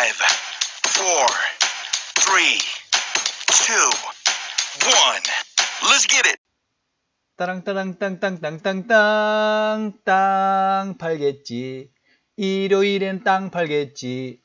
4, 3, 2, 1. Let's get it. 따랑따랑땅땅땅땅땅 땅 팔겠지. 일요일엔 땅 팔겠지.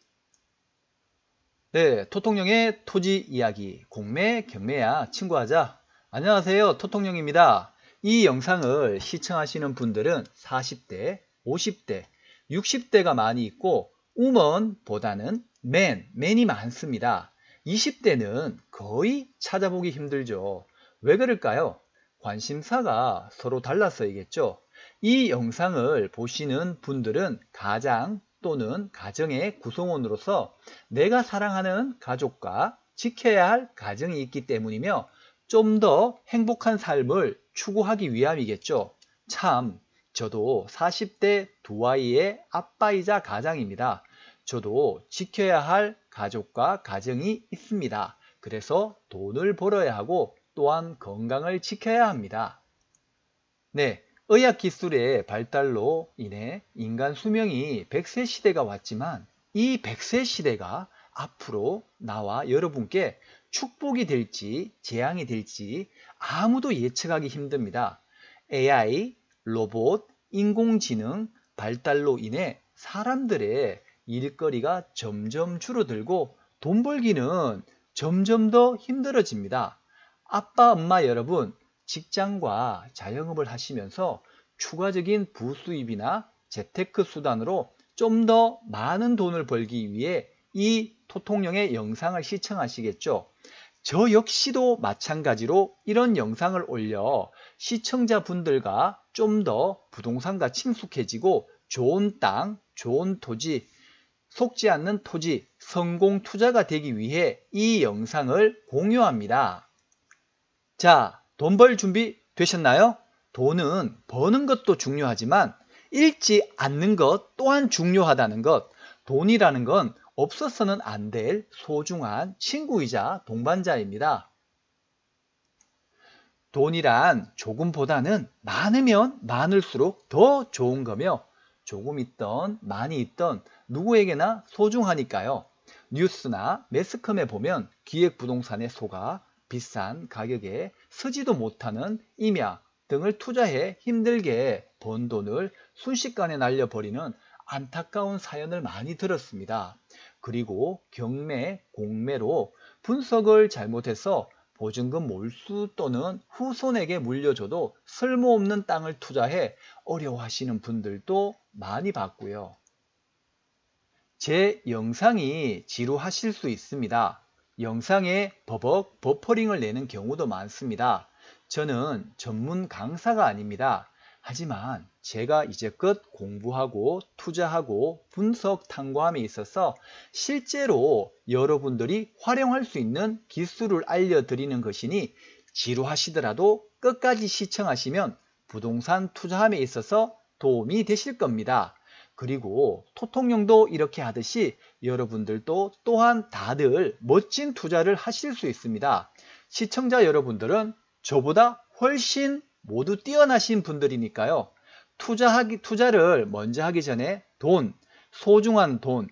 네, 토통령의 토지 이야기. 공매 경매야 친구하자. 안녕하세요, 토통령입니다. 이 영상을 시청하시는 분들은 40대, 50대, 60대가 많이 있고 우먼보다는 맨이 많습니다. 20대는 거의 찾아보기 힘들죠. 왜 그럴까요? 관심사가 서로 달라서이겠죠. 이 영상을 보시는 분들은 가장 또는 가정의 구성원으로서 내가 사랑하는 가족과 지켜야 할 가정이 있기 때문이며 좀 더 행복한 삶을 추구하기 위함이겠죠. 참, 저도 40대 두 아이의 아빠이자 가장입니다. 저도 지켜야 할 가족과 가정이 있습니다. 그래서 돈을 벌어야 하고 또한 건강을 지켜야 합니다. 네, 의학기술의 발달로 인해 인간 수명이 100세 시대가 왔지만 이 100세 시대가 앞으로 나와 여러분께 축복이 될지 재앙이 될지 아무도 예측하기 힘듭니다. AI, 로봇, 인공지능 발달로 인해 사람들의 일거리가 점점 줄어들고 돈 벌기는 점점 더 힘들어집니다. 아빠, 엄마 여러분, 직장과 자영업을 하시면서 추가적인 부수입이나 재테크 수단으로 좀 더 많은 돈을 벌기 위해 이 토통령의 영상을 시청하시겠죠. 저 역시도 마찬가지로 이런 영상을 올려 시청자분들과 좀 더 부동산과 친숙해지고 좋은 땅, 좋은 토지, 속지 않는 토지, 성공 투자가 되기 위해 이 영상을 공유합니다. 자, 돈 벌 준비 되셨나요? 돈은 버는 것도 중요하지만 잃지 않는 것 또한 중요하다는 것. 돈이라는 건 없어서는 안 될 소중한 친구이자 동반자입니다. 돈이란 조금보다는 많으면 많을수록 더 좋은 거며 조금 있던 많이 있던 누구에게나 소중하니까요. 뉴스나 매스컴에 보면 기획부동산에 속아 비싼 가격에 쓰지도 못하는 임야 등을 투자해 힘들게 번 돈을 순식간에 날려버리는 안타까운 사연을 많이 들었습니다. 그리고 경매, 공매로 분석을 잘못해서 보증금 몰수 또는 후손에게 물려줘도 쓸모없는 땅을 투자해 어려워하시는 분들도 많이 봤고요. 제 영상이 지루하실 수 있습니다. 영상에 버퍼링을 내는 경우도 많습니다. 저는 전문 강사가 아닙니다. 하지만 제가 이제껏 공부하고 투자하고 분석 탐구함에 있어서 실제로 여러분들이 활용할 수 있는 기술을 알려드리는 것이니 지루하시더라도 끝까지 시청하시면 부동산 투자함에 있어서 도움이 되실 겁니다. 그리고 토통령도 이렇게 하듯이 여러분들도 또한 다들 멋진 투자를 하실 수 있습니다. 시청자 여러분들은 저보다 훨씬 모두 뛰어나신 분들이니까요. 투자를 먼저 하기 전에 돈, 소중한 돈,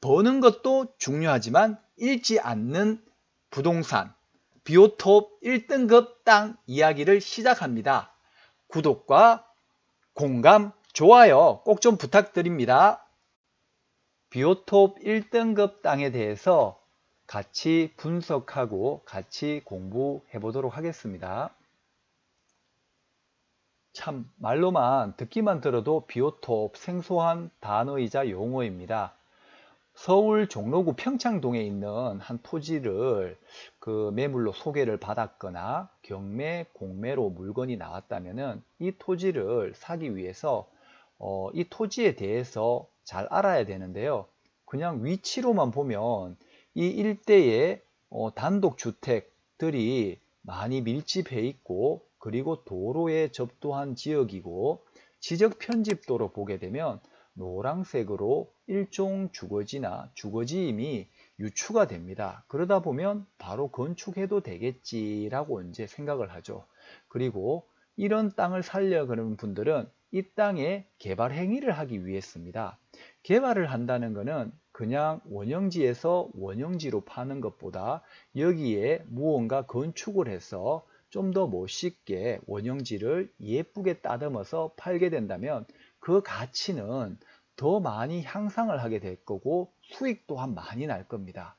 버는 것도 중요하지만 잃지 않는 부동산, 비오톱 1등급 땅 이야기를 시작합니다. 구독과 공감, 좋아요 꼭 좀 부탁드립니다. 비오톱 1등급 땅에 대해서 같이 분석하고 같이 공부해 보도록 하겠습니다. 참 말로만 듣기만 들어도 비오톱 생소한 단어이자 용어입니다. 서울 종로구 평창동에 있는 한 토지를 매물로 소개를 받았거나 경매, 공매로 물건이 나왔다면 이 토지를 사기 위해서 이 토지에 대해서 잘 알아야 되는데요. 그냥 위치로만 보면 이 일대에 단독주택들이 많이 밀집해 있고 그리고 도로에 접도한 지역이고 지적 편집도로 보게 되면 노란색으로 일종 주거지나 주거지임이 유추가 됩니다. 그러다 보면 바로 건축해도 되겠지라고 이제 생각을 하죠. 그리고 이런 땅을 살려 그러는 분들은 이 땅에 개발 행위를 하기 위해서입니다. 개발을 한다는 것은 그냥 원형지에서 원형지로 파는 것보다 여기에 무언가 건축을 해서 좀 더 멋있게 원형지를 예쁘게 따듬어서 팔게 된다면 그 가치는 더 많이 향상을 하게 될 거고 수익 또한 많이 날 겁니다.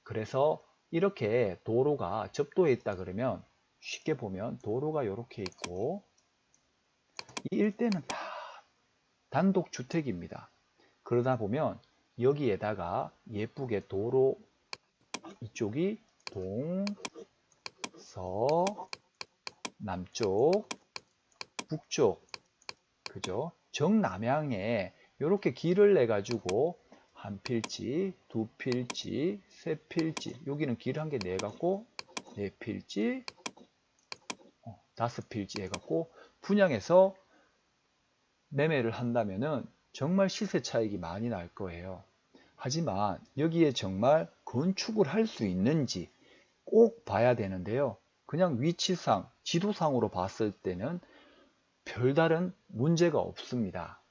그래서 이렇게 도로가 접도해 있다 그러면 쉽게 보면 도로가 이렇게 있고 이 일대는 다 단독주택입니다. 그러다 보면 여기에다가 예쁘게 도로 이쪽이 동, 서, 남쪽, 북쪽, 그죠? 정남향에 이렇게 길을 내 가지고 한 필지, 두 필지, 세 필지, 여기는 길 한 개 내 갖고 네 필지, 다섯 필지 해 갖고 분양해서 매매를 한다면은 정말 시세 차익이 많이 날 거예요. 하지만 여기에 정말 건축을 할 수 있는지 꼭 봐야 되는데요. 그냥 위치상, 지도상으로 봤을 때는 별다른 문제가 없습니다.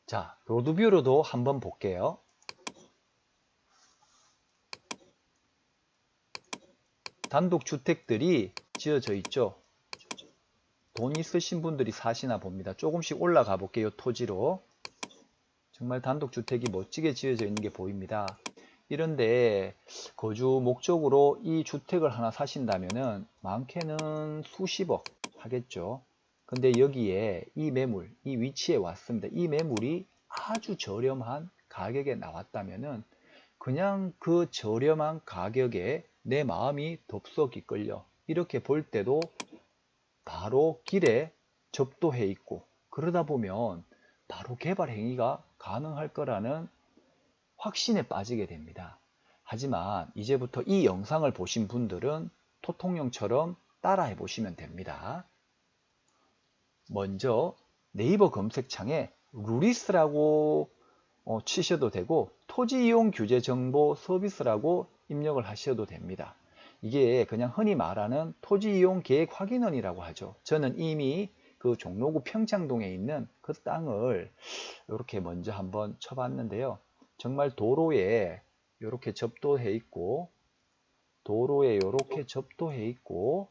자, 로드뷰로도 한번 볼게요. 단독주택들이 지어져 있죠. 돈 있으신 분들이 사시나 봅니다. 조금씩 올라가 볼게요. 토지로. 정말 단독주택이 멋지게 지어져 있는 게 보입니다. 이런데 거주 목적으로 이 주택을 하나 사신다면은 많게는 수십억 하겠죠. 근데 여기에 이 매물, 이 위치에 왔습니다. 이 매물이 아주 저렴한 가격에 나왔다면은 그냥 그 저렴한 가격에 내 마음이 덥석 이끌려 이렇게 볼 때도 바로 길에 접도해 있고 그러다 보면 바로 개발 행위가 가능할 거라는 확신에 빠지게 됩니다. 하지만 이제부터 이 영상을 보신 분들은 토통령처럼 따라해 보시면 됩니다. 먼저 네이버 검색창에 루리스라고 치셔도 되고 토지이용 규제 정보 서비스라고 입력을 하셔도 됩니다. 이게 그냥 흔히 말하는 토지이용 계획 확인원이라고 하죠. 저는 이미 그 종로구 평창동에 있는 그 땅을 이렇게 먼저 한번 쳐봤는데요. 정말 도로에 이렇게 접도해 있고 도로에 이렇게 접도해 있고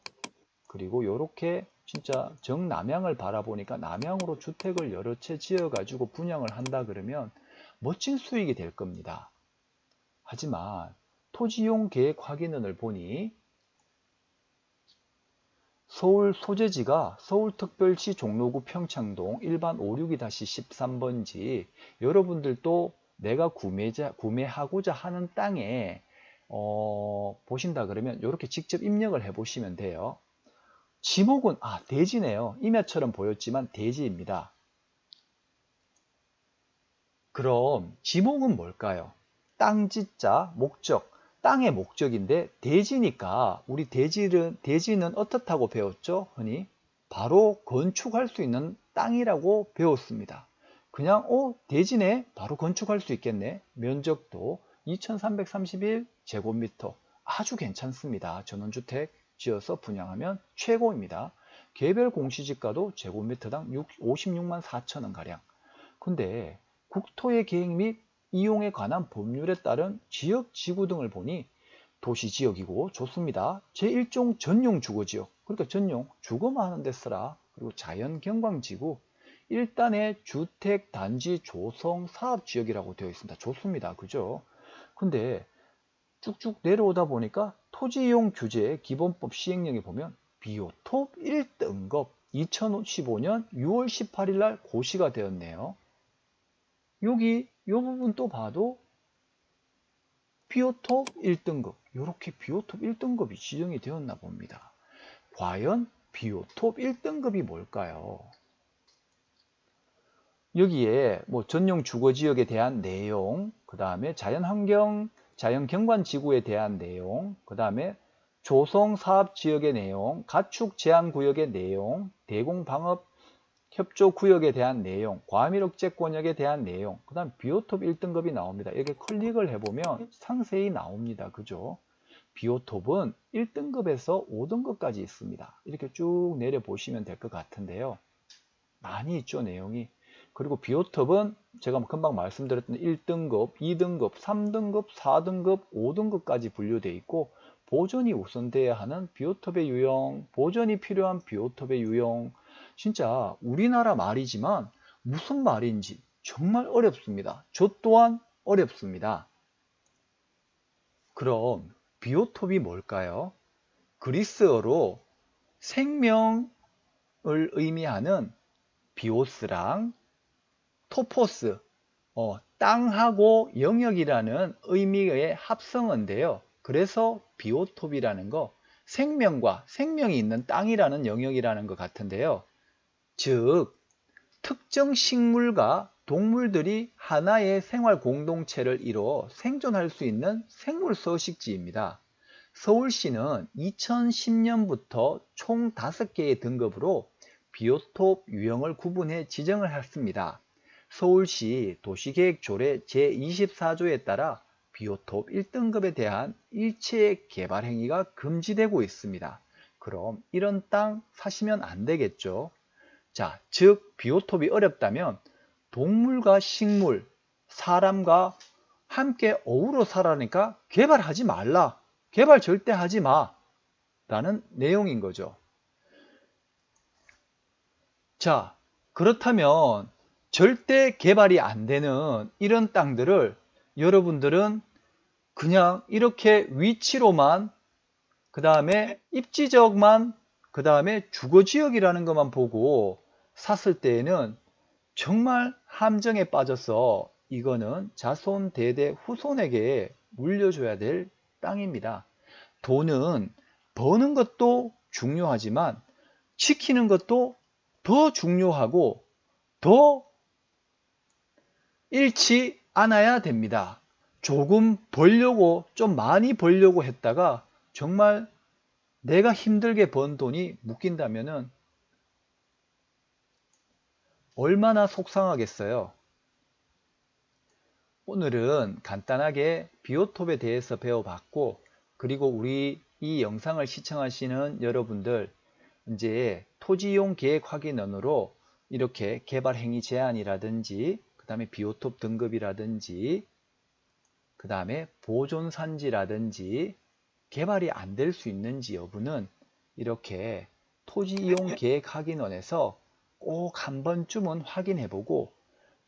그리고 이렇게 진짜 정남향을 바라보니까 남향으로 주택을 여러 채 지어 가지고 분양을 한다 그러면 멋진 수익이 될 겁니다. 하지만 토지용 계획 확인원을 보니 서울 소재지가 서울특별시 종로구 평창동 일반 562-13번지 여러분들도 내가 구매하고자 하는 땅에 보신다 그러면 이렇게 직접 입력을 해 보시면 돼요. 지목은 대지네요. 임야처럼 보였지만 대지입니다. 그럼 지목은 뭘까요? 땅지자 목적, 땅의 목적인데 대지니까 우리 대지는 어떻다고 배웠죠? 흔히 바로 건축할 수 있는 땅이라고 배웠습니다. 그냥 대지네 바로 건축할 수 있겠네. 면적도 2331제곱미터 아주 괜찮습니다. 전원주택 지어서 분양하면 최고입니다. 개별 공시지가도 제곱미터당 56만 4천원 가량. 근데 국토의 계획 및 이용에 관한 법률에 따른 지역 지구 등을 보니 도시지역이고 좋습니다. 제1종 전용 주거지역, 그러니까 전용 주거만 하는 데 쓰라. 그리고 자연경관지구 1단의 주택단지 조성 사업지역이라고 되어 있습니다. 좋습니다. 그죠? 근데 쭉쭉 내려오다 보니까 토지이용 규제 기본법 시행령에 보면 비오톱 1등급 2015년 6월 18일 날 고시가 되었네요. 여기 이 부분 또 봐도 비오톱 1등급 이렇게 비오톱 1등급이 지정이 되었나 봅니다. 과연 비오톱 1등급이 뭘까요? 여기에 뭐 전용 주거지역에 대한 내용, 그 다음에 자연경관지구에 대한 내용, 그 다음에 조성사업지역의 내용, 가축제한구역의 내용, 대공방업 협조구역에 대한 내용, 과밀억제권역에 대한 내용, 그 다음 비오톱 1등급이 나옵니다. 이렇게 클릭을 해보면 상세히 나옵니다. 그죠? 비오톱은 1등급에서 5등급까지 있습니다. 이렇게 쭉 내려보시면 될 것 같은데요. 많이 있죠, 내용이. 그리고 비오톱은 제가 금방 말씀드렸던 1등급, 2등급, 3등급, 4등급, 5등급까지 분류되어 있고 보존이 우선돼야 하는 비오톱의 유형, 보존이 필요한 비오톱의 유형. 진짜 우리나라 말이지만 무슨 말인지 정말 어렵습니다. 저 또한 어렵습니다. 그럼 비오톱이 뭘까요? 그리스어로 생명을 의미하는 비오스랑 토포스, 땅하고 영역이라는 의미의 합성어인데요. 그래서 비오톱이라는 거, 생명과 생명이 있는 땅이라는 영역이라는 것 같은데요. 즉, 특정 식물과 동물들이 하나의 생활 공동체를 이루어 생존할 수 있는 생물 서식지입니다. 서울시는 2010년부터 총 5개의 등급으로 비오톱 유형을 구분해 지정을 했습니다. 서울시 도시계획조례 제24조에 따라 비오톱 1등급에 대한 일체 개발 행위가 금지되고 있습니다. 그럼 이런 땅 사시면 안 되겠죠. 자, 즉 비오톱이 어렵다면 동물과 식물, 사람과 함께 어우러 살아니까 개발하지 말라. 개발 절대 하지 마. 라는 내용인 거죠. 자, 그렇다면 절대 개발이 안 되는 이런 땅들을 여러분들은 그냥 이렇게 위치로만, 그 다음에 입지적만, 그 다음에 주거지역이라는 것만 보고 샀을 때에는 정말 함정에 빠져서 이거는 자손 대대 후손에게 물려줘야 될 땅입니다. 돈은 버는 것도 중요하지만 지키는 것도 더 중요하고 더 잃지 않아야 됩니다. 조금 벌려고, 좀 많이 벌려고 했다가 정말 내가 힘들게 번 돈이 묶인다면은 얼마나 속상하겠어요. 오늘은 간단하게 비오톱에 대해서 배워봤고, 그리고 우리 이 영상을 시청하시는 여러분들 이제 토지이용 계획 확인원으로 이렇게 개발 행위 제한이라든지 그 다음에 비오톱 등급이라든지 그 다음에 보존 산지라든지 개발이 안 될 수 있는지 여부는 이렇게 토지이용 계획 확인원에서 꼭 한 번쯤은 확인해 보고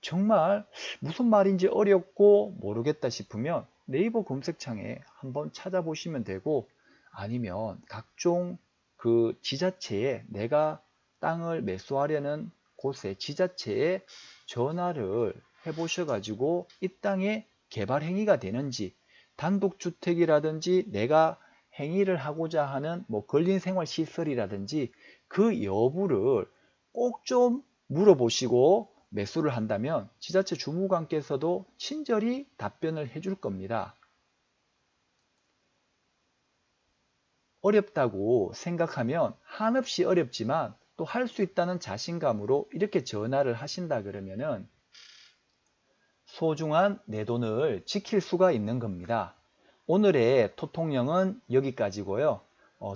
정말 무슨 말인지 어렵고 모르겠다 싶으면 네이버 검색창에 한번 찾아보시면 되고, 아니면 각종 그 지자체에 내가 땅을 매수하려는 곳에 지자체에 전화를 해보셔 가지고 이 땅에 개발 행위가 되는지, 단독주택이라든지 내가 행위를 하고자 하는 뭐 근린생활시설이라든지 그 여부를 꼭 좀 물어보시고 매수를 한다면 지자체 주무관께서도 친절히 답변을 해줄 겁니다. 어렵다고 생각하면 한없이 어렵지만 또 할 수 있다는 자신감으로 이렇게 전화를 하신다 그러면은 소중한 내 돈을 지킬 수가 있는 겁니다. 오늘의 토통령은 여기까지고요.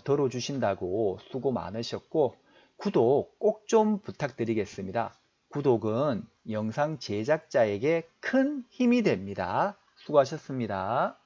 들어주신다고 수고 많으셨고 구독 꼭 좀 부탁드리겠습니다. 구독은 영상 제작자에게 큰 힘이 됩니다. 수고하셨습니다.